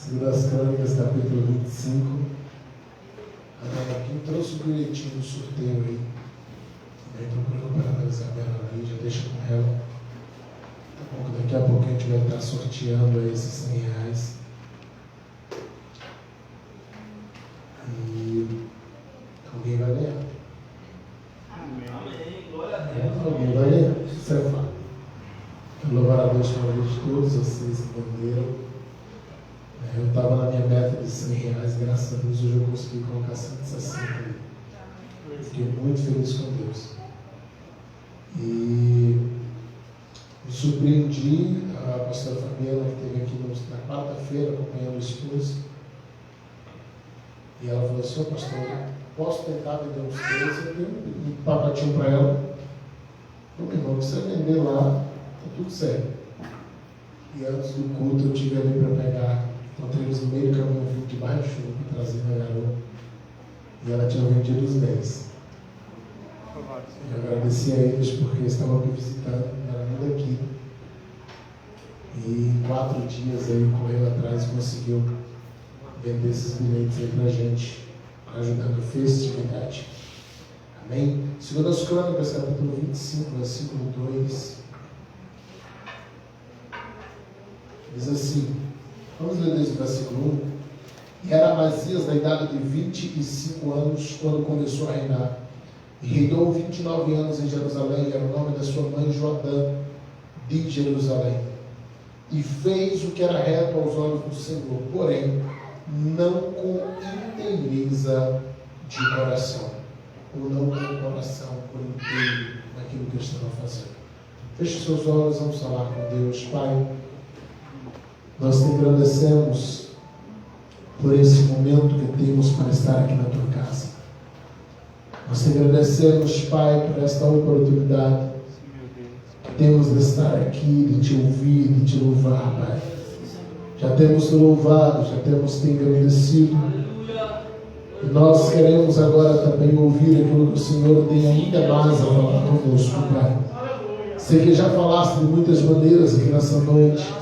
2 Crônicas, capítulo 25. Quem trouxe o bilhetinho do sorteio aí? Também procurou para a Isabela ali, já deixa com ela. Daqui a pouco a gente vai estar sorteando aí esses R$100. E alguém vai ganhar. Amém. Glória a Deus. Alguém vai ganhar. Isso é fato. Louvar a Deus pela vida de todos vocês que entenderam. Eu estava na minha meta de R$100, graças a Deus hoje eu consegui colocar 160 ali. Fiquei muito feliz com Deus. E me surpreendi, a pastora Fabiana que esteve aqui na quarta-feira acompanhando o esposo. E ela falou assim: pastor, posso tentar vender uns 3? Eu dei um papatinho para ela. Meu irmão, você vender lá, tá tudo certo. E antes do culto eu tive ali para pegar. Encontrei eles no meio do caminho, vindo de baixo para trazer minha garota. E ela tinha vendido os 10. Eu agradeci a eles porque estavam me visitando, era muito aqui. E em 4 dias aí correu atrás e conseguiu vender esses bilhetes aí pra gente, ajudando a festividade. Amém? 2 Crônicas, capítulo 25, versículo 2. Diz assim. Vamos ler desde o versículo 1. E era Amazias da idade de 25 anos quando começou a reinar. E reinou 29 anos em Jerusalém, era o nome da sua mãe Joadã, de Jerusalém. E fez o que era reto aos olhos do Senhor, porém, não com inteireza de coração, ou não com o coração por inteiro naquilo que eu estava fazendo. Feche seus olhos, vamos falar com Deus. Pai, nós te agradecemos por esse momento que temos para estar aqui na tua casa. Nós te agradecemos, Pai, por esta oportunidade que temos de estar aqui, de te ouvir, de te louvar, Pai. Já temos te louvado, já temos te agradecido. E nós queremos agora também ouvir aquilo que o Senhor tem ainda mais a falar conosco, Pai. Sei que já falaste de muitas maneiras aqui nessa noite.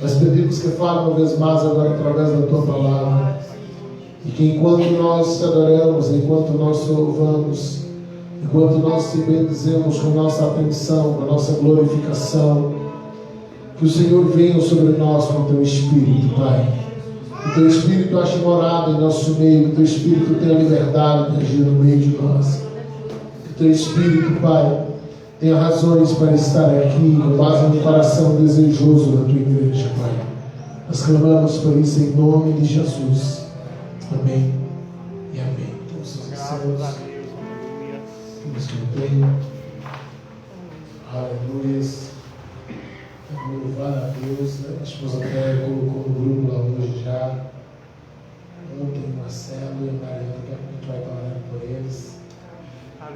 Nós pedimos que fale uma vez mais agora através da Tua Palavra. E que enquanto nós te adoramos, enquanto nós te louvamos, enquanto nós te bendizemos com nossa atenção, com nossa glorificação, que o Senhor venha sobre nós com o Teu Espírito, Pai. Que o Teu Espírito ache morada em nosso meio, que o Teu Espírito tenha liberdade de agir no meio de nós. Que o Teu Espírito, Pai, tenha razões para estar aqui com base no coração desejoso da Tua igreja, Pai. Nós clamamos por isso em nome de Jesus. Amém e amém. Então, seus irmãos, que escutei. Aleluia. Louvar a Deus. A esposa até colocou no grupo lá hoje já. Ontem, Marcelo e Maria, daqui a pouco a gente vai estar orando por eles.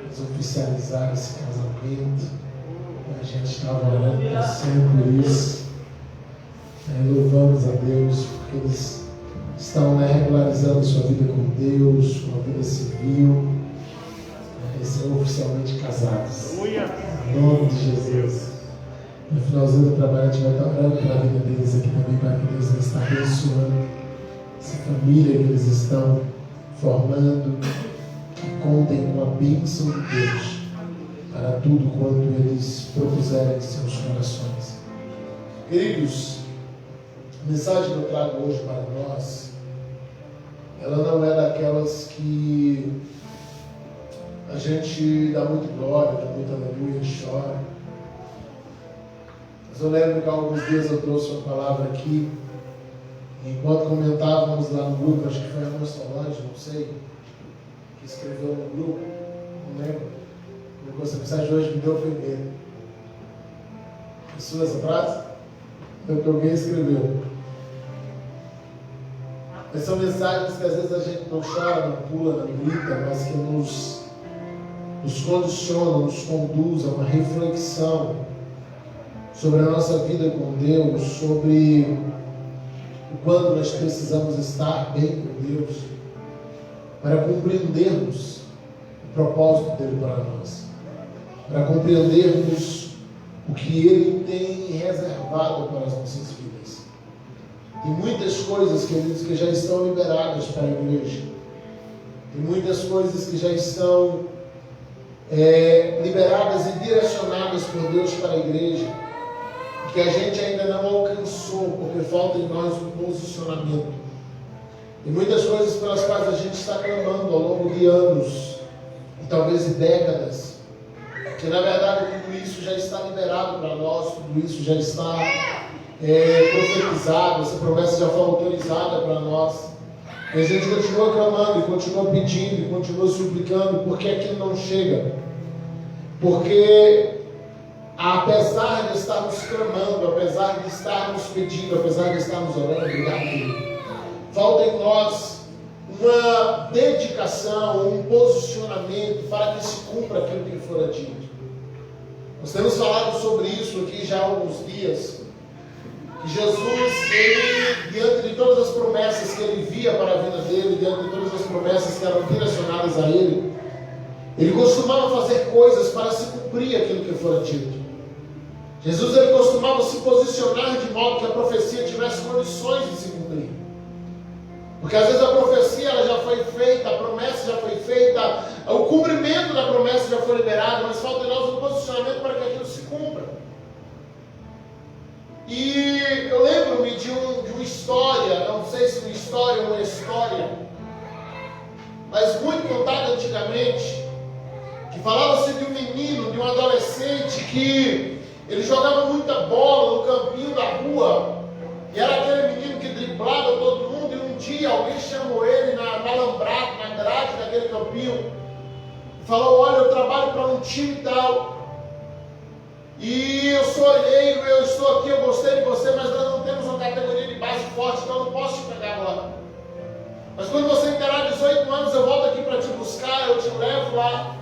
Eles oficializar esse casamento. A gente estava orando para sempre por isso. Louvamos a Deus porque eles estão regularizando sua vida com Deus, sua vida civil. Eles são oficialmente casados. Em nome de Jesus. No finalzinho do trabalho a gente vai estar orando pela vida deles aqui também, para que Deus está abençoando essa família que eles estão formando. Contem com a bênção de Deus para tudo quanto eles propuserem em seus corações. Queridos, a mensagem que eu trago hoje para nós, ela não é daquelas que a gente dá muito glória, dá muito aleluia, chora. Mas eu lembro que há alguns dias eu trouxe uma palavra aqui, e enquanto comentávamos lá no grupo, acho que foi a Ana Solange, não sei, que escreveu no grupo, não lembro, colocou essa mensagem hoje, me deu medo. Isso essa frase? Foi o que alguém escreveu. Mas são mensagens que às vezes a gente não chora, não pula, não grita, mas que nos condicionam, nos conduz a uma reflexão sobre a nossa vida com Deus, sobre o quanto nós precisamos estar bem com Deus, para compreendermos o propósito dele para nós, para compreendermos o que ele tem reservado para as nossas vidas. Tem muitas coisas, queridos, que já estão liberadas para a igreja. Tem muitas coisas que já estão liberadas e direcionadas por Deus para a igreja, que a gente ainda não alcançou, porque falta em nós um posicionamento. Tem muitas coisas pelas quais a gente está clamando ao longo de anos, e talvez de décadas, que na verdade tudo isso já está liberado para nós, tudo isso já está profetizado, essa promessa já foi autorizada para nós. E a gente continua clamando, e continua pedindo, e continua suplicando, porque aquilo não chega. Porque apesar de estarmos clamando, apesar de estarmos pedindo, apesar de estarmos orando, falta em nós uma dedicação, um posicionamento para que se cumpra aquilo que for dito. Nós temos falado sobre isso aqui já há alguns dias. Que Jesus, ele, diante de todas as promessas que ele via para a vida dele, diante de todas as promessas que eram direcionadas a ele, ele costumava fazer coisas para se cumprir aquilo que fora dito. Jesus, ele costumava se posicionar de modo que a profecia tivesse condições de se cumprir. Porque às vezes a profecia ela já foi feita, a promessa já foi feita, o cumprimento da promessa já foi liberado, mas falta em nós um posicionamento para que aquilo se cumpra. E eu lembro-me de uma história, não sei se uma história ou uma história, mas muito contada antigamente, que falava-se de um menino, de um adolescente que ele jogava muita bola no campinho da rua, e era aquele menino que driblava todo mundo, e um dia alguém chamou ele na alambrado, na grade daquele campinho, e falou: olha, eu trabalho para um time tal, e eu sou olheiro, eu estou aqui, eu gostei de você, mas nós não temos uma categoria de base forte, então eu não posso te pegar agora. Mas quando você inteirar 18 anos, eu volto aqui para te buscar, eu te levo lá,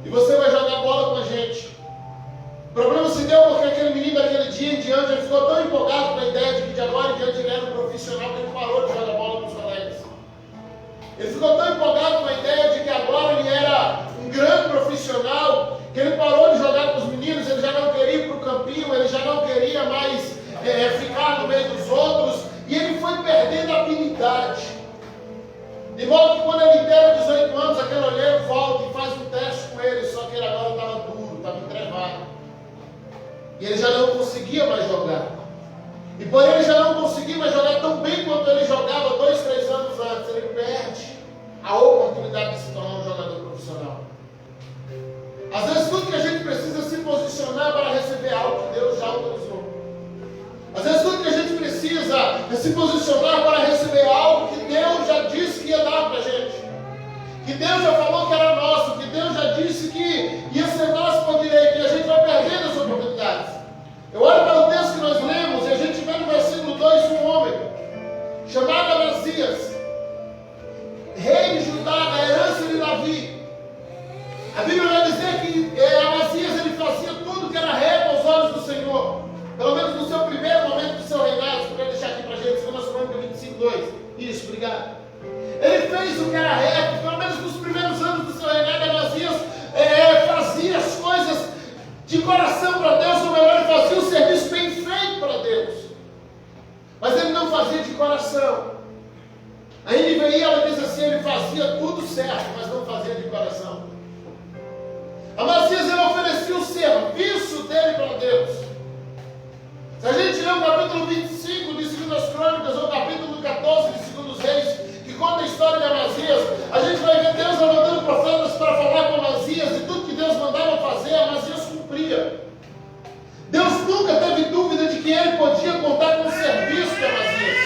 e você vai jogar bola com a gente. O problema se deu porque aquele menino, daquele dia em diante, ele ficou tão empolgado com a ideia de que de agora em diante ele era um profissional, que ele parou de jogar bola com os colegas. Ele ficou tão empolgado com a ideia de que agora ele era um grande profissional, que ele parou de jogar com os meninos, ele já não queria ir para o campinho, ele já não queria mais ficar no meio dos outros, e ele foi perdendo a habilidade. De modo que quando ele inteira 18 anos, aquele olheiro volta e faz um teste com ele, só que ele agora estava duro, estava entrevado. E ele já não conseguia mais jogar. E por ele já não conseguir mais jogar tão bem quanto ele jogava 2, 3 anos antes, ele perde a oportunidade de se tornar um jogador profissional. Às vezes tudo que a gente precisa é se posicionar para receber algo que Deus já autorizou. Às vezes tudo que a gente precisa é se posicionar para receber algo que Deus já disse que ia dar para a gente. Que Deus já falou que era nosso, que Deus já disse que ia ser nosso por direito, e a gente vai perdendo as oportunidades. Eu olho para o texto que nós lemos e a gente vê no versículo 2 um homem chamado Amazias, rei de Judá, da herança de Davi. A Bíblia vai dizer que Amazias ele fazia tudo que era reto aos olhos do Senhor. Pelo menos no seu primeiro momento do seu reinado. Você pode deixar aqui para a gente, 2 Crônicas 25:2. Isso, obrigado. Ele fez o que era reto, pelo menos nos primeiros anos do seu reinado. Amazias fazia as coisas de coração para Deus, ou melhor, ele fazia o serviço bem feito para Deus. Mas ele não fazia de coração. Aí ela diz assim, ele fazia tudo certo, mas não fazia de coração. Amazias, ele oferecia o serviço dele para Deus. Se a gente ler o capítulo 25 de 2 Crônicas, ou o capítulo 14 de 2 Reis, que conta a história de Amazias, a gente vai ver Deus mandando profetas para falar com Amazias, e tudo que Deus mandava fazer, Amazias cumpria. Deus nunca teve dúvida de que ele podia contar com o serviço de Amazias.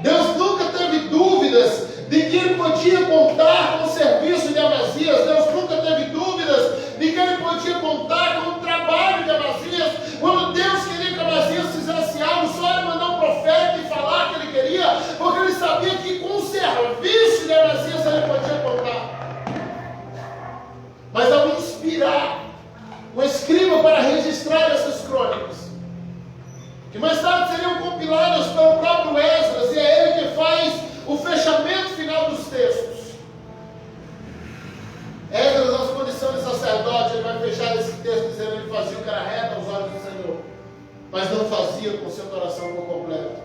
Deus nunca teve dúvidas de que ele podia contar com o serviço de Amazias. Deus nunca teve dúvidas de que ele podia contar com o trabalho de Amazias. Quando Deus queria que Amazias fizesse algo, só era mandar um profeta e falar que ele queria, porque ele sabia que com o serviço de Amazias ele podia contar. Mas ao inspirar o escriba para registrar essas crônicas, que mais tarde seriam compiladas pelo próprio Esdras, e é ele que faz o fechamento final dos textos. Esdras, na sua condição de sacerdote, ele vai fechar esse texto dizendo que ele fazia o que era reto aos olhos do Senhor. mas não fazia com seu coração por completo.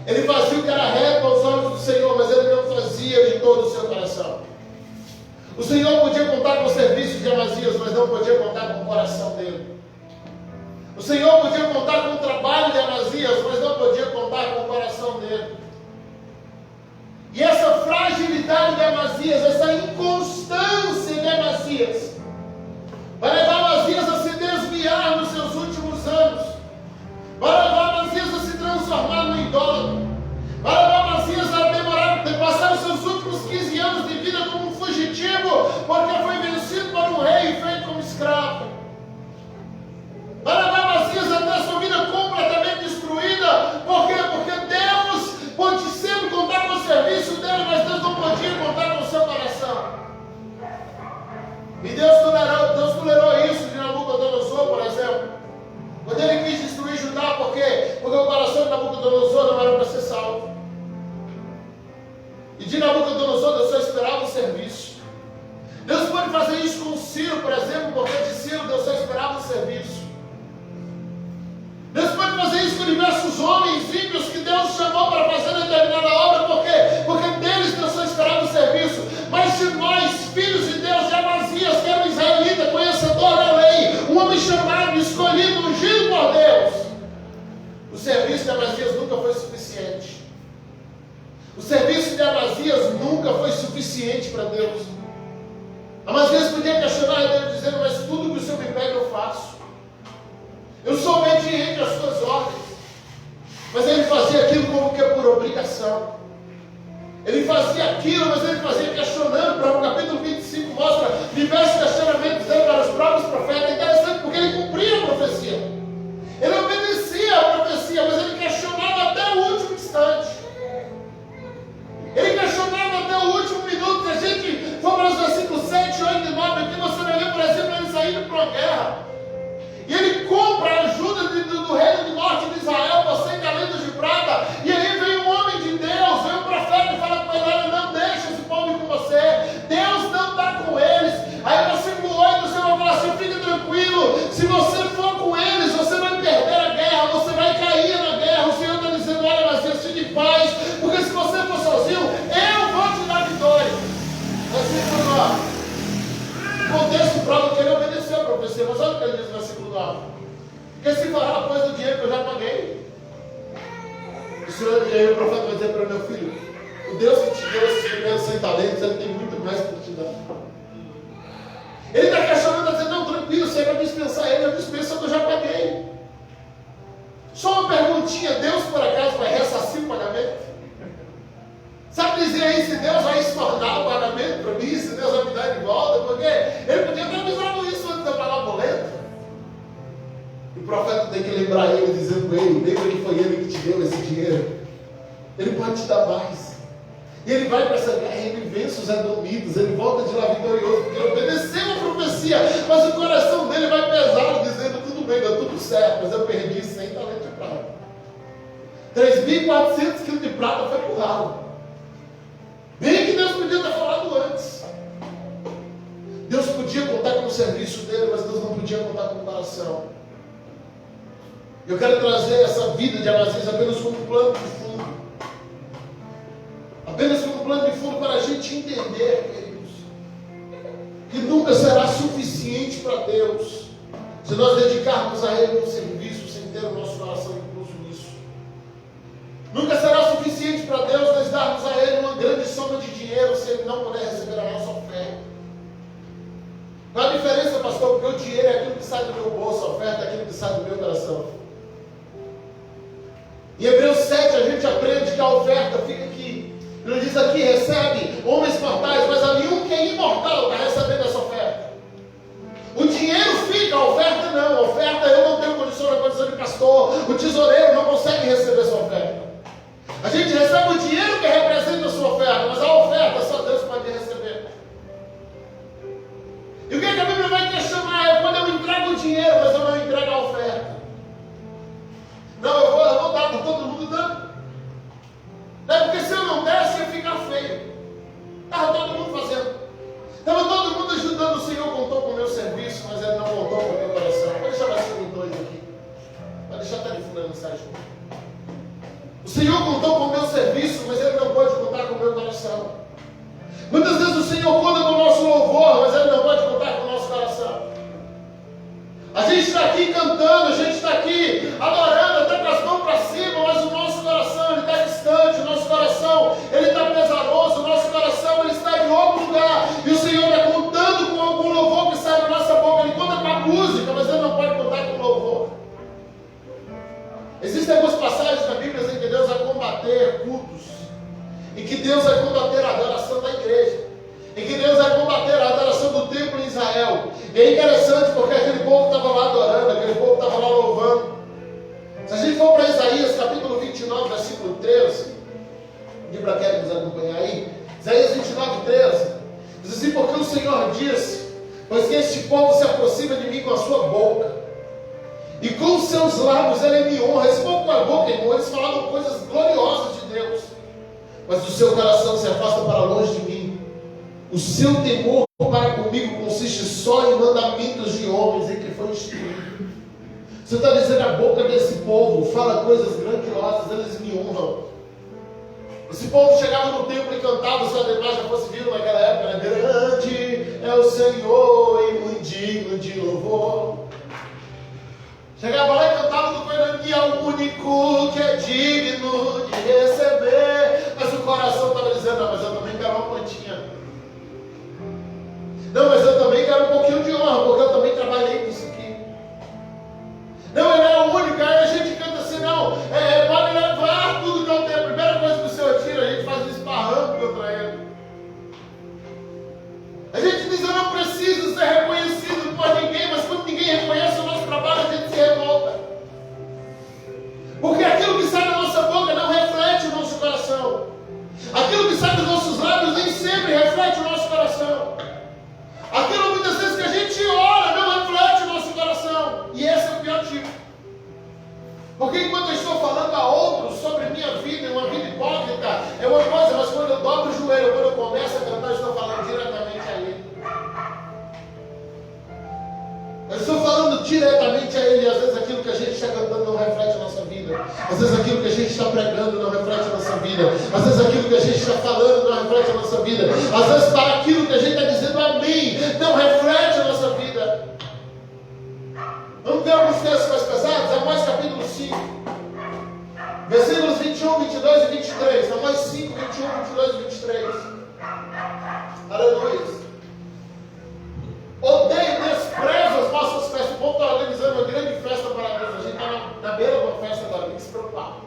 Ele fazia o que era reto aos olhos do Senhor, mas ele não fazia de todo o seu coração. O Senhor podia contar com o serviço de Amazias, mas não podia contar com o coração dele. O Senhor podia contar com o trabalho de Amazias, mas não podia contar com o coração dele. E essa fragilidade de Amazias, essa inconstância de Amazias, vai levar Amazias a se desviar nos seus últimos anos, vai levar Amazias a se transformar no idólatra, vai levar Amazias a passar os seus últimos 15 anos de vida como um fugitivo, porque foi vencido por um rei e feito como escravo. Vai levar Amazias a ter a sua vida completamente destruída. Por quê? Porque Deus pode sempre contar com o serviço dele, mas Deus não podia contar com o seu coração. E Deus tolerou isso de Nabucodonosor, por exemplo. Quando ele quis destruir Judá, por quê? Porque o coração de Nabucodonosor não era para ser salvo. E de Nabucodonosor Deus só esperava o serviço. Deus pode fazer isso com Ciro, por exemplo, porque de Ciro Deus só esperava o serviço. Deus pode fazer isso com diversos homens ímpios que Deus chamou para fazer determinada obra, por quê? Porque deles Deus só esperava o serviço. Mas se nós, filhos de Deus, de Amazias, que era um israelita, conhecedor da lei, um homem chamado, escolhido, ungido por Deus, o serviço de Amazias nunca foi suficiente. O serviço de Amazias nunca foi suficiente para Deus. Amazias podia questionar a Deus dizendo, mas tudo que o Senhor me pede eu faço. Eu sou obediente às suas ordens. Mas ele fazia aquilo como que por obrigação. Ele fazia aquilo, mas ele fazia questionando. Para o capítulo 25 mostra diversos questionamentos dele para os próprios profetas. É interessante porque ele cumpria a profecia. Ele obedecia a profecia, mas ele questionava até o último instante. Ele questionava até o último minuto. Se a gente for para os versículos 7, 8 e 9, aqui você vai ver, por exemplo, ele saindo para uma guerra. E ele compra a ajuda do reino do norte de Israel por 100 talentos de prata. E aí vem um homem de Deus, vem um profeta e fala com ele, olha, não deixa esse povo ir com você. Deus não está com eles. Aí no versículo 8 o Senhor vai falar assim, fique tranquilo. Se você for com eles, você vai perder a guerra, você vai cair na guerra. O Senhor está dizendo, olha, mas fique em paz. Porque se você for sozinho, eu vou te dar vitória. Versículo 9. O contexto prova que ele obedeceu a profecia, mas olha o que ele diz no versículo 9. Porque se fará após do dinheiro que eu já paguei. O Senhor, e aí o profeta vai dizer para meu filho, o Deus que te deu esses primeiros 100 talentos, ele tem muito mais para te dar. Ele está questionando, está dizendo, não, tranquilo, você vai dispensar ele, eu dispenso o que eu já paguei. Só uma perguntinha, Deus por acaso vai ressarcir o pagamento? Sabe dizer aí se Deus vai estornar o pagamento para mim, se Deus vai me dar de volta? Porque ele podia ter avisado isso antes de eu pagar o boleto. E o profeta tem que lembrar ele, dizendo, ei, lembra que foi ele que te deu esse dinheiro. Ele pode te dar mais. E ele vai para essa guerra, ele vence os edomitas, ele volta de lá vitorioso, porque ele obedeceu a profecia, mas o coração dele vai pesado, dizendo, tudo bem, deu tudo certo, mas eu perdi 100 talentos de prata. 3.400 quilos de prata foi pro ralo. Bem que Deus podia ter falado antes. Deus podia contar com o serviço dele, mas Deus não podia contar com o coração. Eu quero trazer essa vida de Amazias apenas como um plano de fundo. Apenas como um plano de fundo para a gente entender, queridos, que nunca será suficiente para Deus se nós dedicarmos a Ele um serviço sem ter o nosso coração incluso nisso. Nunca será suficiente para Deus nós darmos a Ele uma grande soma de dinheiro se Ele não puder receber a nossa oferta. Qual a diferença, pastor? Porque o dinheiro é aquilo que sai do meu bolso, a oferta é aquilo que sai do meu coração. Em Hebreus 7 a gente aprende que a oferta fica aqui. Ele diz aqui, recebe homens mortais, mas ali um que é imortal está recebendo essa oferta. O dinheiro fica, a oferta não. A oferta eu não tenho condição de pastor. O tesoureiro não consegue receber essa oferta. A gente recebe o dinheiro que representa a sua oferta, mas a oferta só Deus pode receber. E o que a Bíblia vai questionar é quando eu entrego o dinheiro, mas eu não entrego a oferta. Não, eu vou dar para todo mundo dando. Não é porque se eu não desse ia ficar feio. Estava todo mundo fazendo. Estava todo mundo começar junto. O Senhor contou com o meu serviço, mas Ele não pode contar com o meu coração. Muitas vezes o Senhor conta com o nosso louvor, mas Ele não pode contar com o nosso coração. A gente está aqui cantando, a gente está aqui adorando, até com as mãos para cima, mas o nosso coração ele está distante, o nosso coração ele está pesaroso, o nosso coração ele está em outro lugar. E o Senhor está contando com algum louvor que sai da nossa boca. Ele conta com a música, mas Ele não pode contar com o louvor. Existem algumas passagens na Bíblia em que Deus vai combater cultos, em que Deus vai combater a adoração da igreja, em que Deus vai combater a adoração do templo em Israel. E é interessante porque aquele povo estava lá adorando, aquele povo estava lá louvando. Se a gente for para Isaías capítulo 29, versículo 13, de para quem nos acompanhar aí, Isaías 29, 13, diz assim: porque o Senhor disse, pois que este povo se aproxima de mim com a sua boca, e com os seus lábios ele me honra. Esse povo com a boca, irmão, eles falavam coisas gloriosas de Deus, mas o seu coração se afasta para longe de mim. O seu temor para comigo consiste só em mandamentos de homens em que foi instruído. Você está dizendo, a boca desse povo fala coisas grandiosas, eles me honram. Esse povo chegava no templo e cantava, se a imagem já fosse vindo naquela época, né? Grande é o Senhor e muito digno de louvor. Chegava lá e cantava do Coelho, é o único que é digno de receber. Mas o coração estava dizendo, não, mas eu também quero uma plantinha. Não, mas eu também quero um pouquinho de honra, porque eu também trabalhei com isso aqui. Não, ele é o único. Aí a gente canta assim, não, pode levar tudo que eu tenho. A primeira coisa que o Senhor tira, a gente faz um esparramo contra ele. A gente diz, eu não preciso ser reconhecido por ninguém, mas quando ninguém reconhece o nosso trabalho, a gente se revolta. Porque aquilo que sai da nossa boca não reflete o nosso coração. Aquilo que sai dos nossos lábios nem sempre reflete o nosso coração. Aquilo muitas vezes que a gente ora não reflete o nosso coração. E esse é o pior tipo. Porque enquanto eu estou falando a outros sobre minha vida, uma vida hipócrita, é uma coisa, mas quando eu dobro o joelho, quando eu começo a cantar, eu estou falando diretamente a Ele. Eu estou falando diretamente a Ele, e às vezes aquilo que a gente está cantando não reflete a nossa vida. Às vezes aquilo que a gente está pregando não reflete a nossa vida. Às vezes aquilo que a gente está falando não reflete a nossa vida. Às vezes para aquilo que a gente está dizendo amém, não reflete a nossa vida. Vamos ver alguns textos mais pesados? Amós capítulo 5, versículos 21, 22 e 23. Amós 5, 21, 22 e 23. Aleluia. Odeio, desprezo as nossas festas. O povo está organizando uma grande festa para Deus. A gente está na beira de uma festa agora, tem que se preocupar.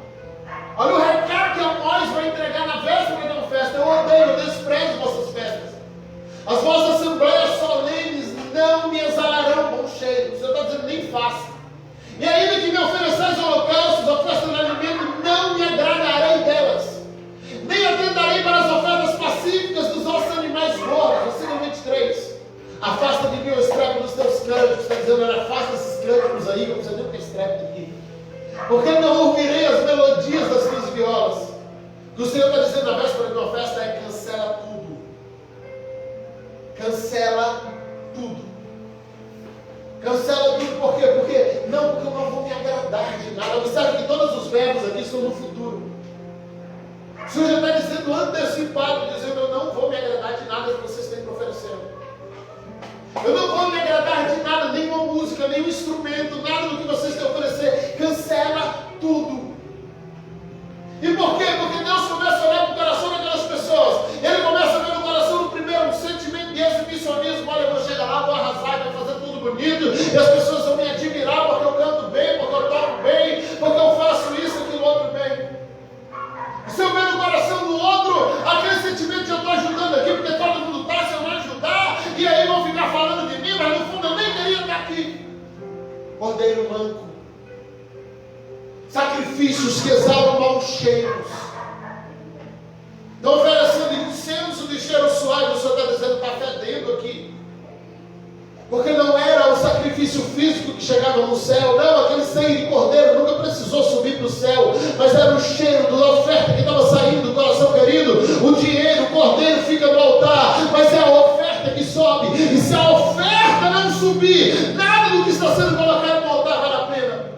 Olha o recado que Amós vai entregar na véspera de uma festa. Eu odeio, eu desprezo vossas festas. As vossas assembleias solenes não me exalarão bom cheiro. O Senhor está dizendo, nem faça. E ainda que me ofereçais holocaustos, a festa do alimento, não me agradarei delas. Nem atentarei para as ofertas pacíficas dos vossos animais gordos. Versículo 23. Afasta de mim o estrépito dos teus cânticos. Está dizendo, afasta esses cânticos aí, que eu preciso ter estrépito aqui. Porque não ouvirei as melodias das tuas violas. O que o Senhor está dizendo na véspera de uma festa é cancela tudo. Cancela tudo. Cancela tudo por quê? Porque eu não vou me agradar de nada. Observe que todos os verbos aqui estão no futuro. O Senhor já está dizendo antecipado, dizendo, eu não vou me agradar de nada que vocês têm para oferecer. Eu não vou me agradar de nada, nenhuma música, nenhum instrumento, nada do que vocês têm a oferecer. Cancela tudo. E por quê? Porque Deus começa a olhar para o coração daquelas pessoas. Ele começa a ver no coração do primeiro um sentimento de exibicionismo. Olha, eu vou chegar lá, vou arrasar, vou fazer tudo bonito. E as pessoas vão me admirar porque eu canto bem, porque eu toco bem, porque eu faço isso, aquilo, outro bem. Se eu ver no coração do outro aquele sentimento de eu estou ajudando aqui, porque todo mundo está, se eu não ajudar, e aí vão ficar falando de mim, mas no fundo eu nem queria estar aqui. Cordeiro manco. Sacrifícios que exalam maus cheiros. Estão oferecendo incenso de cheiro suave. O Senhor está dizendo, está fedendo aqui. Porque não era o sacrifício físico que chegava no céu. Não, aquele sangue de cordeiro nunca precisou subir para o céu. Mas era o cheiro da oferta que estava saindo do coração querido. O dinheiro, o cordeiro fica no altar. Mas é a oferta que sobe. E se a oferta não subir, nada do que está sendo colocado no altar vale a pena.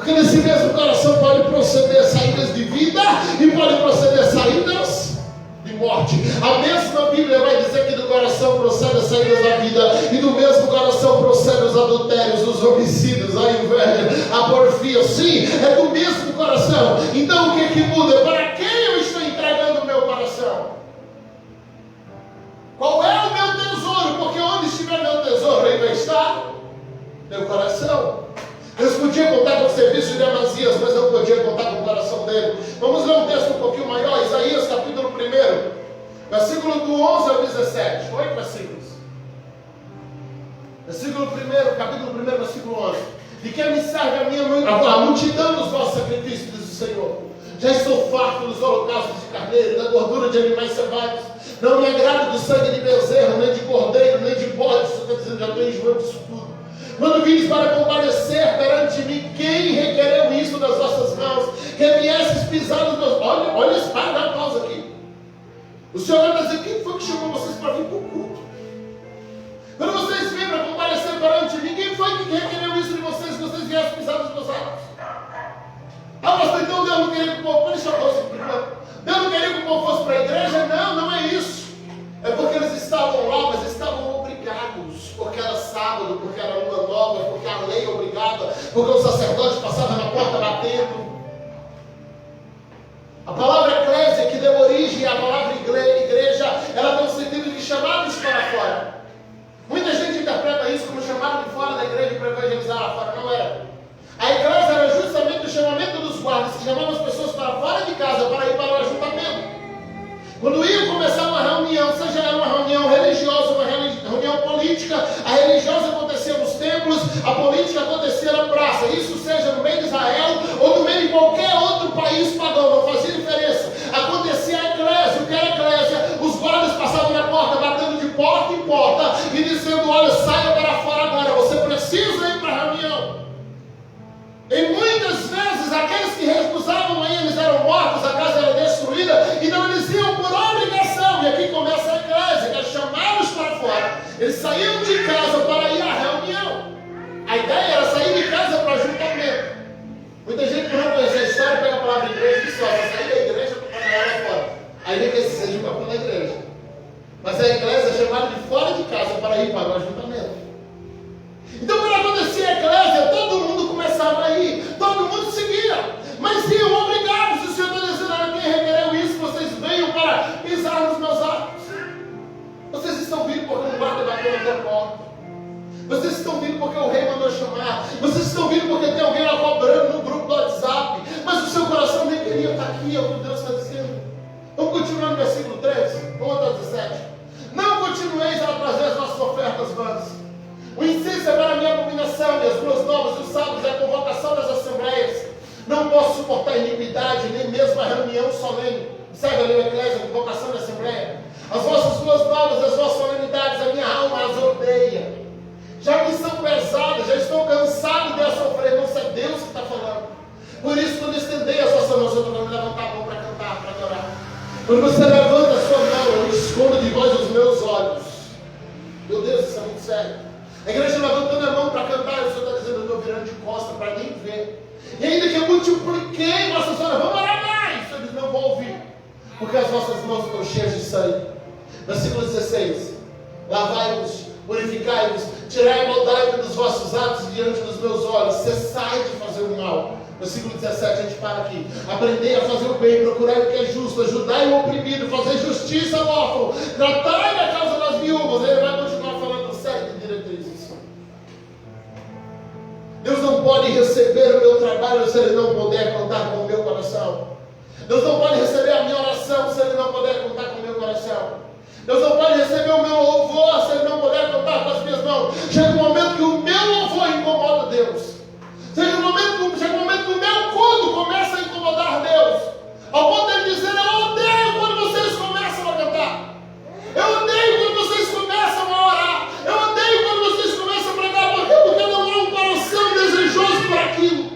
Porque nesse mesmo coração pode proceder saídas de vida e pode proceder saídas de morte. A mesma Bíblia vai dizer que do coração procede as saídas da vida, e do mesmo coração procede os adultérios, os homicídios, a inveja, a porfia. Sim, é do mesmo coração. Então o que muda? Para quem eu estou entregando o meu coração? Qual é o meu tesouro? Porque onde estiver meu tesouro, aí vai estar meu coração. Deus podia contar com o serviço de Amazias, mas não podia contar com o coração dele. Vamos ler um texto um pouquinho maior, Isaías capítulo 1, versículo do 11 ao 17. 8 versículos. Versículo 1, capítulo 1, versículo 11. De que me serve a multidão dos vossos sacrifícios, diz o Senhor. Já estou farto dos holocaustos de carneiro, da gordura de animais selvagens. Não me agrado do sangue de bezerro, nem de cordeiro, nem de bode. Você está dizendo, já estou enjoando disso tudo. Quando vires para comparecer perante mim, quem requereu isso das vossas mãos? Que viesses pisar nos meus... Olha, para, dá uma pausa aqui. O Senhor vai dizer, quem foi que chamou vocês para vir para o culto? Quando vocês vêm para comparecer perante mim, quem foi que requereu isso de vocês, que vocês viessem pisar nos meus atos? Ah, pastor, então Deus não queria que o povo... Deixa eu falar. Deus não queria que o povo fosse para a igreja? Não, não é isso. É porque eles estavam lá, mas estavam obrigados, porque era sábado, porque era lua nova, porque a lei obrigava, porque o sacerdote passava na porta batendo. A palavra eclésia, que deu origem à palavra igreja, ela tem o sentido de chamados para fora. Muita gente interpreta isso como chamado de fora da igreja para evangelizar lá fora. Não era. A eclésia era justamente o chamamento dos guardas, que chamavam as pessoas para fora de casa, para ir para o ajuntamento. Quando ia começar uma reunião, seja era uma reunião religiosa, uma reunião política, a religiosa acontecia nos templos, a política acontecia na praça. Isso seja no meio de Israel ou no meio de qualquer outro país pagão, não fazia diferença. Acontecia a eclésia. O que era a eclésia? Os guardas passavam na porta, batendo de porta em porta e dizendo, olha, saia para fora agora, você precisa ir para a reunião. E muitas vezes aqueles que recusavam aí, eles eram mortos, a casa era destruída, então eles iam por obrigação. E aqui começa a eclésia, que é chamá-los para fora. Eles saíam de casa para ir à reunião. A ideia era sair de casa para ajuntamento. Muita gente que não conhecia a história pega a palavra igreja e diz, ó, sair da igreja para trabalhar lá fora. Aí nem que esse seja o papel da igreja. Mas a igreja é chamada de fora de casa para ir para o ajuntamento. Então, quando acontecia a eclésia, todo mundo começava a ir, todo mundo seguia, mas iam obrigados. O Senhor está dizendo, olha, quem requereu isso, vocês venham para pisar nos meus atos. Vocês estão vindo porque um guarda bateu na tua porta. Vocês estão vindo porque o rei mandou chamar. Vocês estão vindo porque tem alguém lá cobrando no grupo do WhatsApp. Mas o seu coração nem queria estar aqui, é o que Deus está dizendo. Vamos continuar no versículo 13, vamos até o 17. Não continueis a trazer as nossas ofertas vãs. O incenso é para a minha abominação, e as boas novas, os sábados é a convocação das assembleias. Não posso suportar iniquidade, nem mesmo a reunião solene. Segue ali a eclésia, a convocação da assembleia. As vossas boas novas, as vossas solenidades, a minha alma as odeia. Já me são pesadas, já estou cansado de a sofrer. Não sei, Deus que está falando. Por isso, quando estendei a sua mão, eu estou me levantar a mão para cantar, para adorar. Quando você levanta a sua mão, eu escondo de vós os meus olhos. Meu Deus, isso é muito sério. A igreja levantando a mão para cantar, e o Senhor está dizendo, eu estou virando de costa para nem ver. E ainda que eu multipliquei vossas horas, vamos orar mais. Eles não vão ouvir, porque as vossas mãos estão cheias de sangue. Versículo 16: lavai-vos, purificai-vos, tirai a maldade dos vossos atos diante dos meus olhos, cessai de fazer o mal. Versículo 17, a gente para aqui. Aprendei a fazer o bem, procurai o que é justo, ajudai o oprimido, fazer justiça ao órfão, tratai da causa das viúvas. Ele vai continuar falando sério de diretrizes. Deus não pode receber o meu trabalho se Ele não puder contar com o meu coração. Deus não pode receber a minha oração se Ele não puder contar com o meu coração. Deus não pode receber o meu louvor se Ele não puder contar com as minhas mãos. Chega um momento que o meu louvor incomoda Deus. Chega um momento que o meu culto começa a incomodar Deus. Ao ponto de Ele dizer, eu odeio quando vocês começam a cantar. Eu odeio quando vocês começam a orar. Eu odeio quando vocês começam a pregar. Por quê? Porque não há um coração desejoso por aquilo.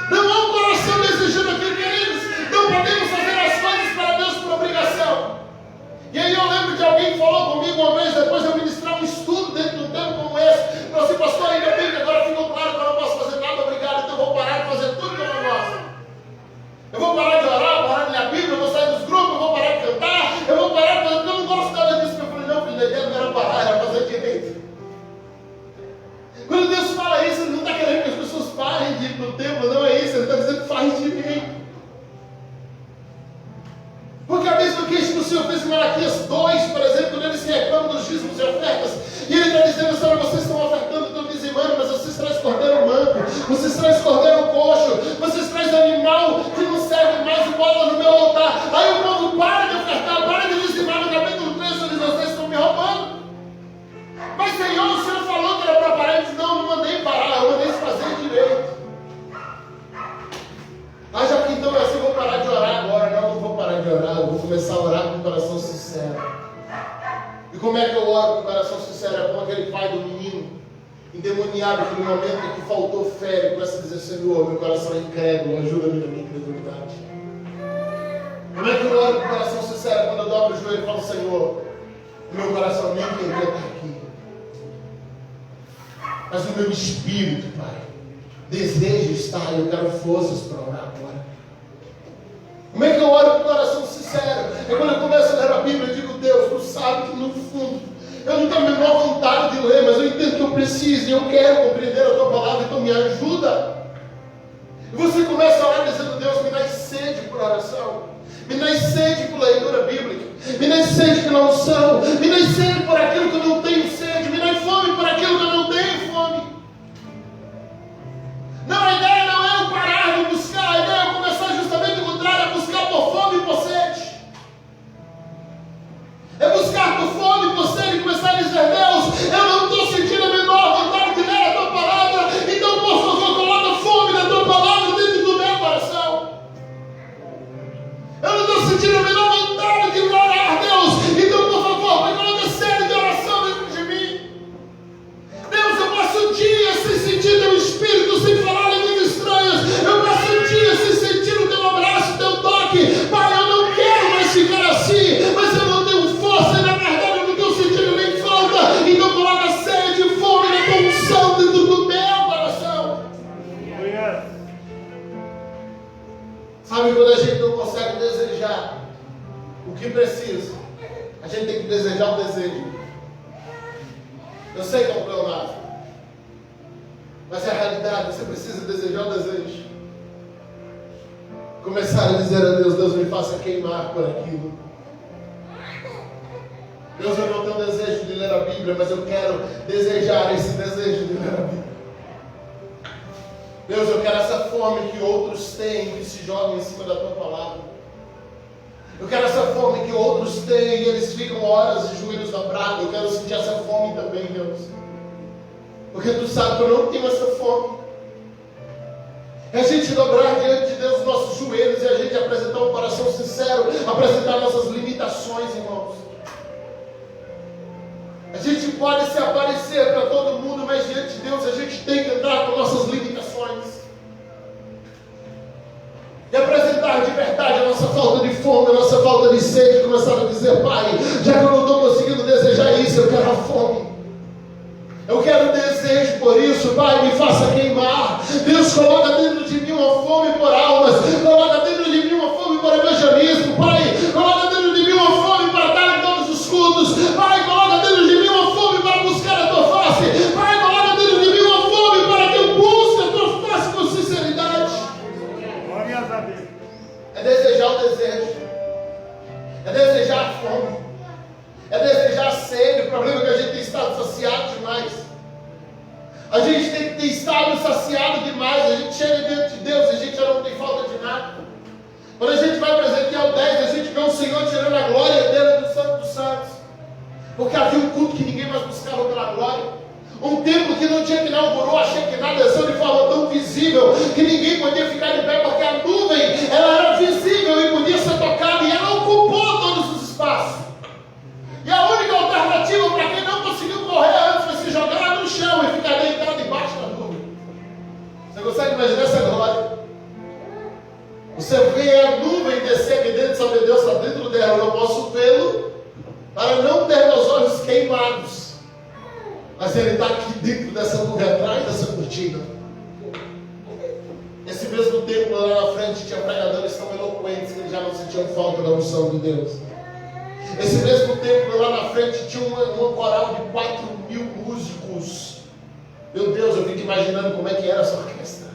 Não há um coração desejando aquilo, queridos. Não podemos fazer as coisas para Deus por obrigação. E aí eu lembro de alguém que falou comigo uma vez, depois de eu ministrar um estudo dentro de um tempo como esse. Falou assim, pastor, ainda bem que agora ficou claro que eu não posso fazer nada, obrigado. Então E como é que eu oro com o coração sincero? É como aquele pai do menino endemoniado que no momento em que faltou fé, ele começa a dizer: Senhor, meu coração é incrédulo, ajuda-me na minha incredulidade. Como é que eu oro com o coração sincero? Quando eu dobro o joelho e falo: Senhor, meu coração nem queria estar aqui, mas o meu espírito, Pai, deseja estar e eu quero forças para orar agora. Como é que eu oro com o coração sincero? É quando eu começo a ler a Bíblia e digo: Deus, tu sabe que no fundo eu não tenho a menor vontade de ler, mas eu entendo que eu preciso e eu quero compreender a tua palavra, então me ajuda. E você começa a orar dizendo: Deus, me dá sede por oração, me dá sede por leitura bíblica, me dá sede pela unção, me dá sede por aquilo que eu não tenho sede, me dá fome por aquilo que eu não tenho fome. Não, a ideia não é eu parar de buscar, a ideia é eu começar justamente o contrário, a buscar por fome e por sede. É buscar por fome e por sede e começar a dizer: Deus, eu não estou sentindo a menor vontade de ler a tua palavra, então por favor coloca fome na tua palavra dentro do meu coração. Eu não estou sentindo a menor vontade de orar, Deus, então por favor, Pai, coloca sede de oração dentro de mim. Deus, eu passo dias sem sentir teu espírito, sem falar línguas estranhas, eu passo dias sem sentir o teu abraço, o teu toque. Pai, eu não quero mais ficar assim, mas eu não tenho força e na verdade eu não estou sentindo nem falta, então coloca sede e fome na tua unção dentro do meu coração. Sabe quando a gente não consegue desejar o que precisa, a gente tem que desejar o desejo. Eu sei que é um pleonasmo, mas é a realidade. Você precisa desejar o desejo. Começar a dizer a Deus: Deus, me faça queimar por aquilo. Deus, eu não tenho desejo de ler a Bíblia, mas eu quero desejar esse desejo de ler a Bíblia. Deus, eu quero essa fome que outros têm, que se jogam em cima da tua palavra. Eu quero essa fome que outros têm e eles ficam horas de joelhos dobrados. Eu quero sentir essa fome também, Deus. Porque tu sabe que eu não tenho essa fome. É a gente dobrar diante de Deus os nossos joelhos e a gente apresentar um coração sincero, apresentar nossas limitações, irmãos. A gente pode se aparecer para todo mundo, mas diante de Deus a gente tem que entrar com nossas limitações. E apresentar de verdade a nossa falta de fome, a nossa falta de sede, começar a dizer: Pai, já que eu não estou conseguindo desejar isso, eu quero a fome. Eu quero desejo por isso, Pai, me faça queimar. Deus, coloca dentro de mim uma fome por almas, coloca dentro de mim uma fome por evangelismo, Pai, coloca dentro de mim uma fome para estar em todos os cultos, Pai, coloca dentro de mim uma fome para buscar a tua face, Pai, coloca dentro de mim uma fome para que eu busque a tua face com sinceridade. É desejar o desejo, é desejar a fome, é desejar a sede. O problema é que a gente tem estado saciado demais. A gente tem que ter estado saciado demais. A gente chega diante de Deus e a gente já não tem falta de nada. Quando a gente vai para Ezequiel 10, a gente vê o Senhor tirando a glória dele do Santo dos Santos. Porque havia um culto que ninguém mais buscava pela glória. Um templo que não tinha que inaugurou, achei que nada desceu de forma tão visível que ninguém podia ficar de pé, porque a nuvem ela era visível e podia ser tocada, e ela ocupou todos os espaços. E a única alternativa para quem não conseguiu correr antes foi se jogar no chão e ficar deitado debaixo da nuvem. Você consegue imaginar essa glória? Você vê a nuvem descer aqui dentro, sabe, Deus está dentro dela, eu posso vê-lo para não ter meus olhos queimados. Mas ele está aqui dentro dessa nuvem, atrás dessa cortina. Esse mesmo tempo lá na frente tinha pregadores tão eloquentes que eles já não sentiam falta da unção de Deus. Esse mesmo templo lá na frente tinha uma coral de 4.000 músicos. Meu Deus, eu fico imaginando como é que era essa orquestra.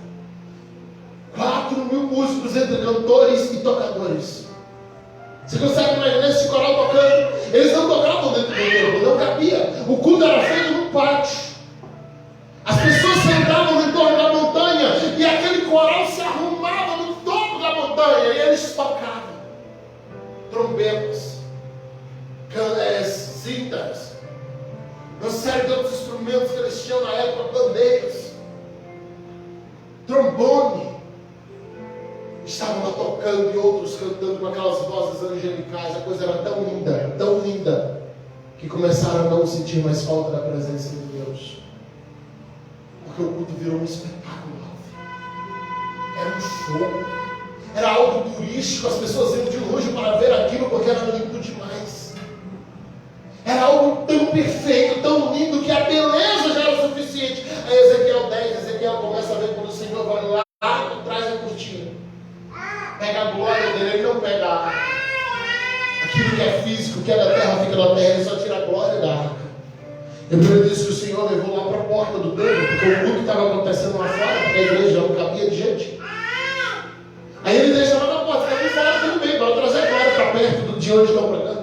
4.000 músicos entre cantores e tocadores. Você consegue imaginar esse coral tocando? Eles não tocavam dentro do templo, não cabia. O culto era feito no pátio. As pessoas sentavam em torno da montanha e aquele coral se arrumava no topo da montanha e eles tocavam trombetas, cítaras, uma série de outros instrumentos que eles tinham na época, bandeiras, trombone. Estavam lá tocando e outros cantando com aquelas vozes angelicais. A coisa era tão linda, tão linda. que começaram a não sentir mais falta da presença de Deus. Porque o culto virou um espetáculo. Era um show. Era algo turístico. As pessoas iam de longe para ver aquilo porque era lindo demais. Era algo tão perfeito, tão lindo, que a beleza já era o suficiente. Aí Ezequiel 10, Ezequiel começa a ver quando o Senhor vai lá e traz a cortina. Pega a glória dele, ele não pega aquilo que é físico, que é da terra, fica na terra, ele só tira a glória da arca. A Bíblia diz que o Senhor levou lá para a porta do templo, porque o culto estava acontecendo lá fora, porque a igreja não cabia de gente. Aí ele deixa lá na porta, fica aqui fora, tudo bem, para trazer a glória para perto de onde estão pregando.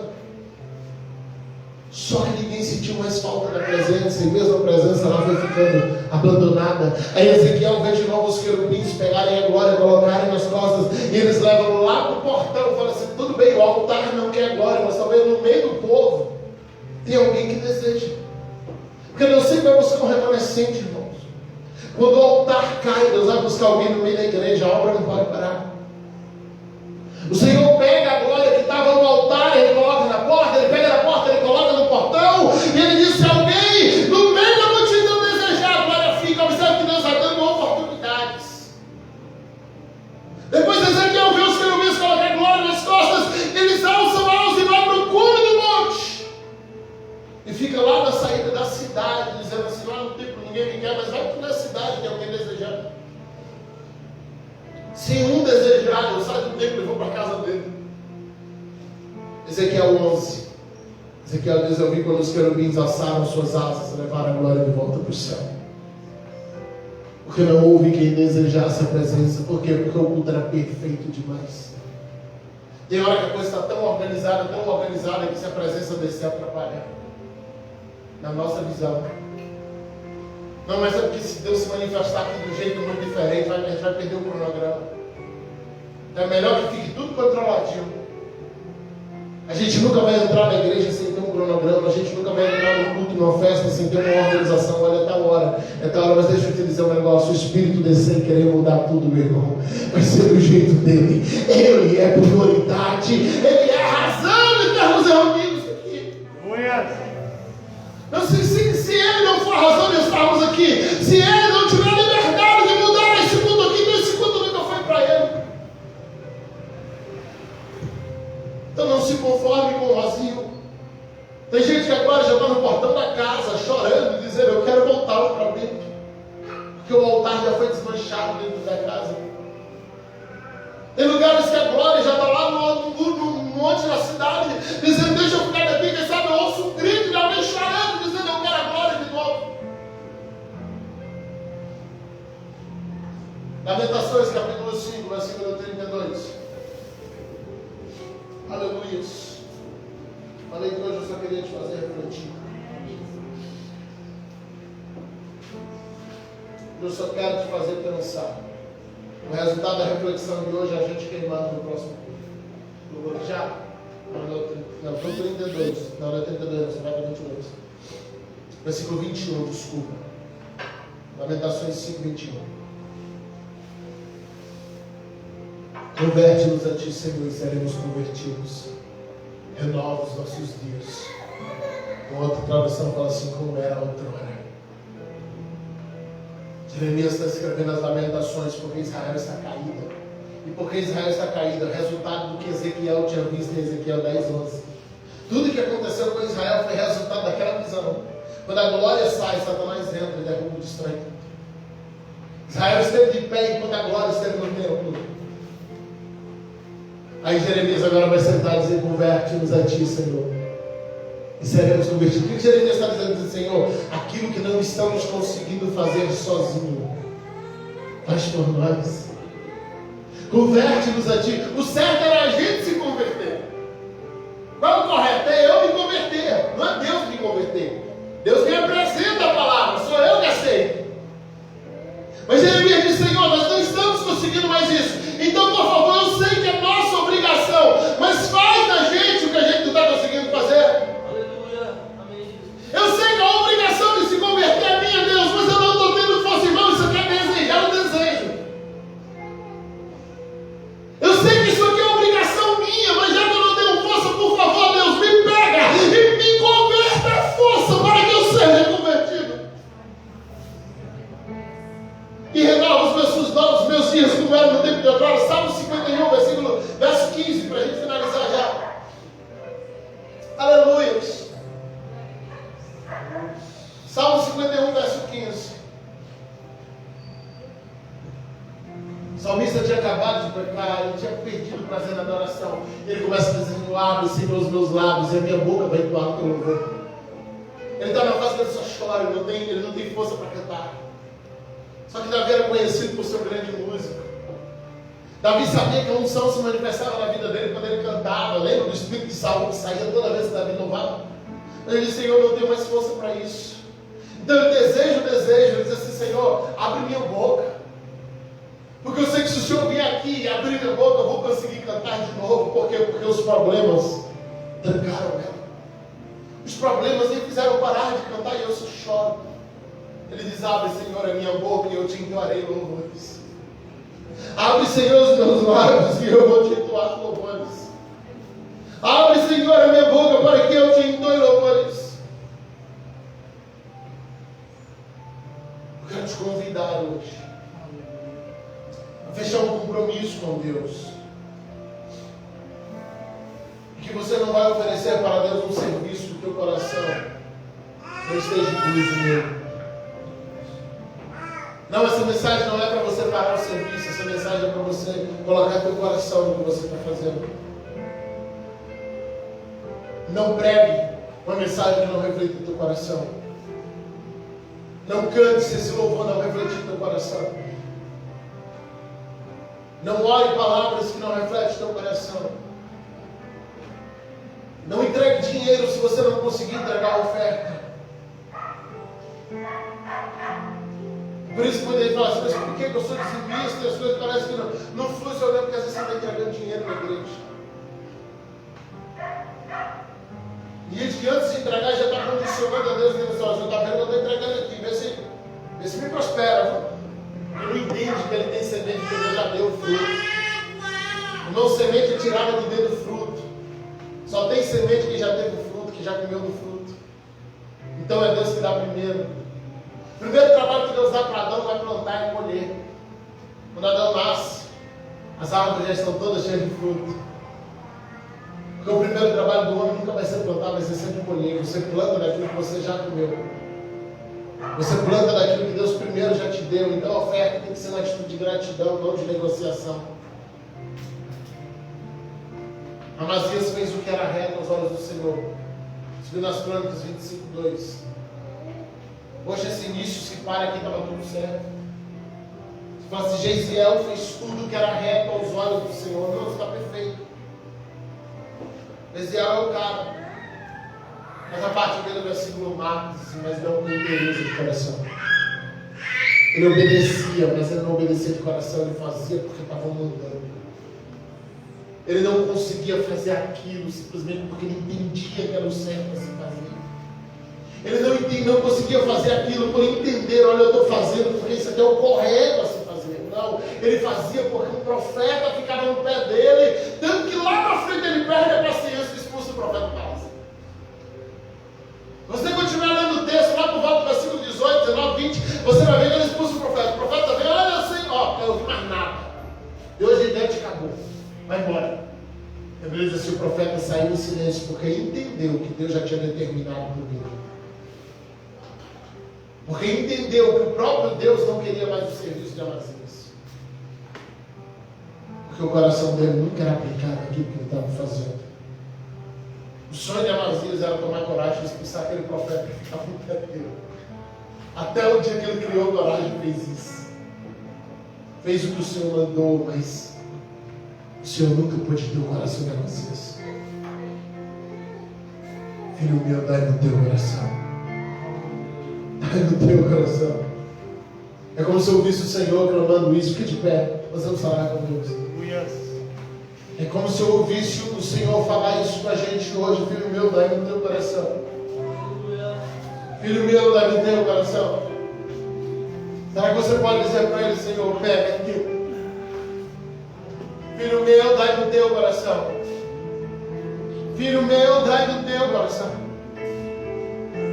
Só que ninguém sentiu mais falta da presença, e mesmo a presença lá foi ficando abandonada. Aí Ezequiel vê de novo os querubins pegarem a glória, colocarem nas costas, e eles levam lá para o portão, falam assim, tudo bem, o altar não quer glória, mas talvez no meio do povo tem alguém que deseja. Porque Deus sempre vai buscar um remanescente, irmãos. Quando o altar cai, Deus vai buscar alguém no meio da igreja, a obra não pode parar. O Senhor pega a glória que estava no altar, ele coloca na porta, ele pega na porta, ele coloca no portão, e ele diz: se alguém no meio da multidão desejar, a glória fica. Observe que Deus vai dando oportunidades. Depois Ezequiel vê os querubins colocar glória nas costas, eles alçam e vão para o cume do monte. E fica lá na saída da cidade, dizendo assim: lá no templo ninguém me quer, mas vai para a cidade, tem alguém desejando. Se um desejar, eu saio do templo e vou para a casa dele. Ezequiel 11. Ezequiel diz: eu vi quando os querubins alçaram suas asas e levaram a glória de volta para o céu. Porque não houve quem desejasse a presença. Por quê? Porque o culto era perfeito demais. Tem hora que a coisa está tão organizada, que se a presença descer atrapalha. Na nossa visão. Não, mas é porque se Deus se manifestar aqui de um jeito muito diferente, a gente vai perder o cronograma. Então é melhor que fique tudo controladinho. A gente nunca vai entrar na igreja sem ter um cronograma. A gente nunca vai entrar no culto, numa festa, sem ter uma organização. Olha, é tal hora, mas deixa eu te dizer um negócio. O Espírito descer e querer mudar tudo, meu irmão, vai ser do jeito dele. Ele é prioridade. Ele é a razão de estarmos reunidos aqui. Não sei se ele não for a razão de estarmos aqui, se ele não tiver liberdade de mudar esse mundo aqui, esse mundo nunca foi para ele. Então não se conforme com o vazio. Tem gente que agora já está no portão da casa, chorando, dizendo: eu quero voltar lá para dentro, porque o altar já foi desmanchado dentro da casa. Tem lugares que a glória já está lá no monte da cidade, dizendo: deixa eu ficar daqui, quem sabe eu ouço um grito de alguém chorando, dizendo: eu quero a glória de novo. Lamentações, capítulo 5, versículo 32. Aleluia. Falei que hoje eu só queria te fazer refletir. Eu só quero te fazer pensar. O resultado da reflexão de hoje é a gente queimando no próximo culto. Já? Não, foi 32. Não é 32, você vai para 22. Versículo 21, desculpa. Lamentações 5, 21. Converte-nos a ti, Senhor, e seremos convertidos. Renova os nossos dias. Uma outra tradução fala assim: como era outrora. Jeremias está escrevendo as lamentações porque Israel está caída. E porque Israel está caída, resultado do que Ezequiel tinha visto em Ezequiel 10, 11. Tudo que aconteceu com Israel foi resultado daquela visão. Quando a glória sai, Satanás entra e derruba o destrói tudo. Israel esteve de pé enquanto a glória esteve no templo. Aí Jeremias agora vai sentar e dizer: converte-nos a ti, Senhor, e seremos convertidos. O que Jeremias está dizendo? Senhor, aquilo que não estamos conseguindo fazer sozinho, faz por nós. Converte-nos a ti. O certo era a gente se converter. Qual é o correto? É eu me converter, não é Deus me converter. Deus me apresenta a palavra, sou eu que aceito. Mas Jeremias diz: Senhor, nós não estamos conseguindo mais isso. Então, por favor, eu sei que é nossa obrigação, mas faz na gente o que a gente não está conseguindo fazer. Aleluia. Amém. Eu sei que a obrigação de se converter é minha, Deus, mas eu não estou tendo força, irmão. Isso aqui é desejar o desejo. Eu sei que isso aqui é obrigação minha, mas já que eu não tenho força, por favor, Deus, me pega e me converte. Salmo 51, verso 15. O salmista tinha acabado de pecar, ele tinha perdido o prazer na adoração. Ele começa dizendo: abre, Senhor, os meus lábios, e a minha boca vai entoar o teu louvor. Ele está na fase que ele só chora, ele não tem força para cantar. Só que Davi era conhecido por ser um grande músico. Davi sabia que a unção se manifestava na vida dele quando ele cantava. Lembra do espírito de Saul que saía toda vez que Davi louvava? Ele disse: Senhor, eu não tenho mais força para isso. Então ele deseja, ele diz assim: Senhor, abre minha boca. Porque eu sei que se o Senhor vier aqui e abrir minha boca, eu vou conseguir cantar de novo. Por quê? Porque os problemas trancaram ela. Os problemas nem fizeram parar de cantar e eu só choro. Ele diz: abre, Senhor, a minha boca e eu te entoarei louvores. Abre, Senhor, os meus lábios e eu vou te entoar louvores. Abre, Senhor, a minha boca para que eu te entoe louvores. Eu quero te convidar hoje a fechar um compromisso com Deus. E que você não vai oferecer para Deus um serviço do teu coração não esteja incluso nele. Não, essa mensagem não é para você parar o serviço. Essa mensagem é para você colocar teu coração no que você está fazendo. Não pregue uma mensagem que não reflete o teu coração. Não cante se esse louvor não refletir o teu coração. Não ore palavras que não refletem o teu coração. Não entregue dinheiro se você não conseguir entregar a oferta. Por isso, quando ele fala assim: mas por que eu sou dizimista e as coisas parecem que não funcionam? Porque às vezes você está entregando dinheiro na igreja. E gente que antes de entregar já está condicionando a Deus, dizendo assim: ó, já está vendo que eu estou entregando aqui, vê se me prospera. Ele não entende que ele tem semente, que Deus já deu fruto. Irmão, semente é tirada de dentro do fruto. Só tem semente que já teve fruto, que já comeu do fruto. Então é Deus que dá primeiro. O primeiro trabalho que Deus dá para Adão vai plantar e colher. Quando Adão nasce, as árvores já estão todas cheias de fruto. Porque o primeiro trabalho do homem nunca vai ser plantar, vai ser sempre colher. Você planta daquilo que você já comeu. Você planta daquilo que Deus primeiro já te deu. Então a oferta tem que ser uma atitude de gratidão, não de negociação. Amazias fez o que era reto aos olhos do Senhor. Segundo as Crônicas 25:2. Hoje esse início se para aqui, estava tudo certo. Se fala assim: Gesiel fez tudo o que era reto aos olhos do Senhor. Não, está perfeito. Gesiel é o cara. Mas a parte dele do versículo mata, mas não com interesse de coração. Ele obedecia, mas ele não obedecia de coração, ele fazia porque estava mandando. Ele não conseguia fazer aquilo simplesmente porque ele entendia que era o certo a se fazer. Ele não conseguia fazer aquilo por entender: olha, eu estou fazendo porque isso aqui é o correto a se fazer. Não, ele fazia porque um profeta ficava no pé dele, tanto que lá na frente ele perde a paciência e expulsa o profeta para casa. Você continuar lendo o texto, lá por volta do versículo 18, 19, 20, você vai ver que ele expulsa o profeta. O profeta vem: olha assim, ó, eu ouvi mais nada. Deus de dentro acabou. Vai embora. A Bíblia diz assim: o profeta saiu em silêncio porque entendeu que Deus já tinha determinado por ele. Porque entendeu que o próprio Deus não queria mais o serviço de Amazias. Porque o coração dele nunca era aplicado naquilo que ele estava fazendo. O sonho de Amazias era tomar coragem de expulsar aquele profeta que ficava no pé dele. Até o dia que ele criou coragem e fez isso. Fez o que o Senhor mandou, mas o Senhor nunca pôde ter o coração de Amazias. Filho meu, dai no teu coração. Dai no teu coração. É como se eu ouvisse o Senhor clamando isso. Fique de pé. Nós vamos falar com Deus. É como se eu ouvisse o Senhor falar isso com a gente hoje. Filho meu, dai no teu coração. Filho meu, dai no teu coração. Será que você pode dizer para ele: Senhor, pega aqui. Filho meu, dai no teu coração. Filho meu, dai no teu coração.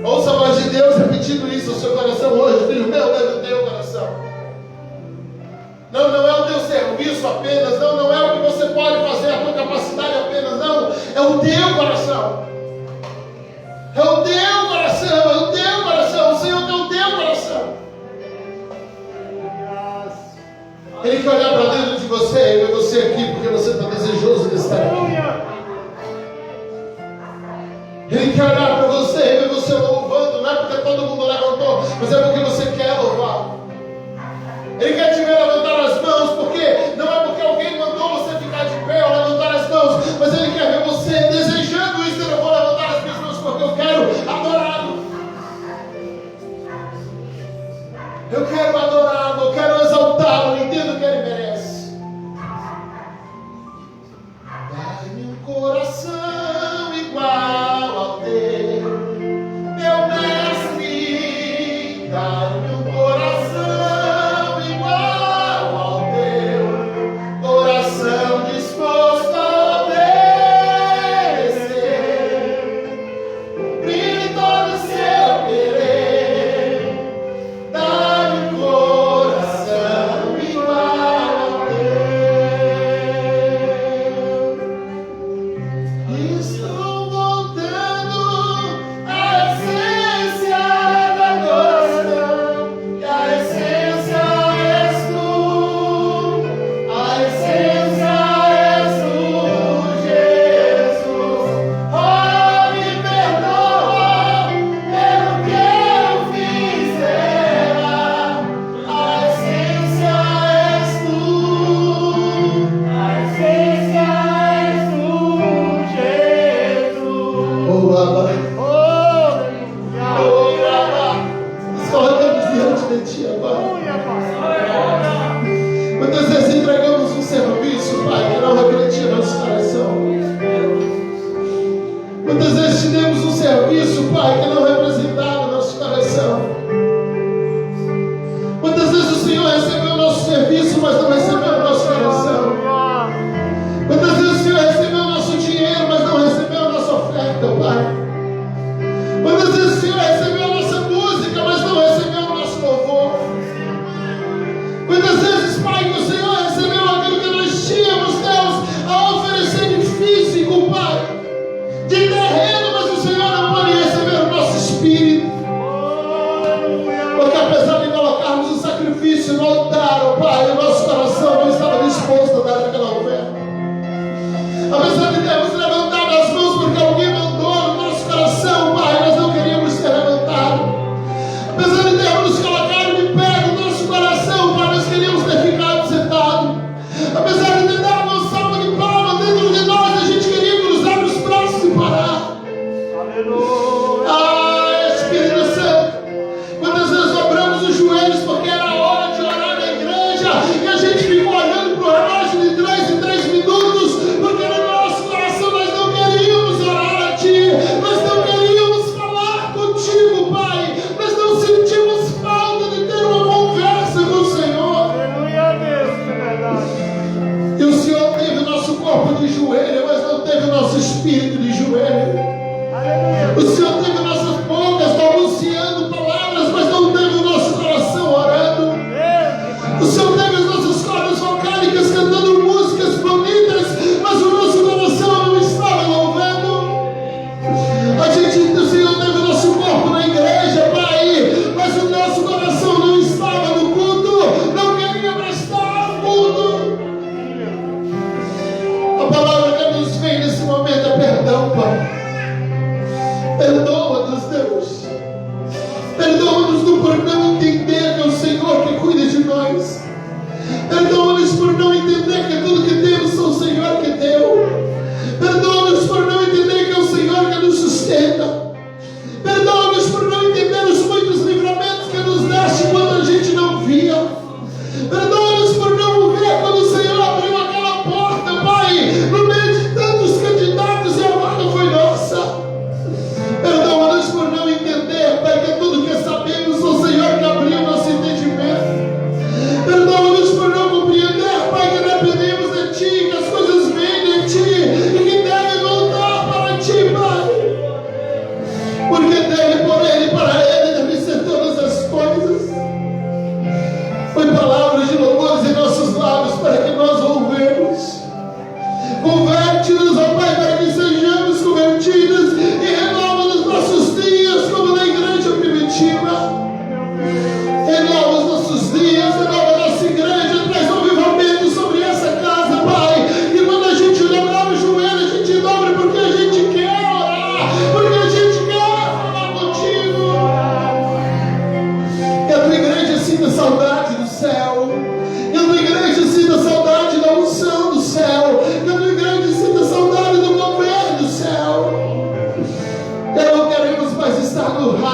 Ouça a voz de Deus repetindo isso no seu coração hoje. Filho meu, dai no teu coração. Não, não é o teu serviço apenas. Não, não é o que você pode fazer, a tua capacidade apenas. Não, é o teu coração. É o teu coração, é o teu você aqui porque você está desejoso de estar aqui. Ele quer olhar para você e ver você louvando, não é porque todo mundo levantou, mas é porque você quer louvar. Ele quer te ver levantar as mãos, porque não é porque alguém mandou você ficar de pé ou levantar as mãos, mas Ele quer ver você desejando isso. Eu não vou levantar as minhas mãos porque eu quero adorá-lo. Eu quero adorá-lo, eu quero exaltá-lo, eu entendo que Ele merece. Dá-me um coração igual ao teu.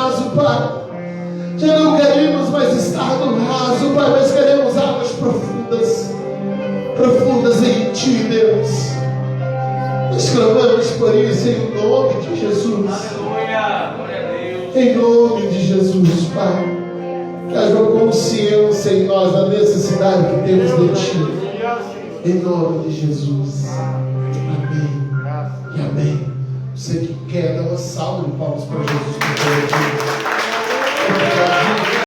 raso, Pai. Já não queremos mais estar no raso, Pai, mas queremos águas profundas, profundas em Ti, Deus. Nós clamamos por isso em nome de Jesus. Aleluia. Glória a Deus. Em nome de Jesus, Pai. Que haja consciência em nós da necessidade que temos de Ti. Em nome de Jesus. Amém. E amém. Você que quer, dá uma salva de palmas para Jesus. Obrigado.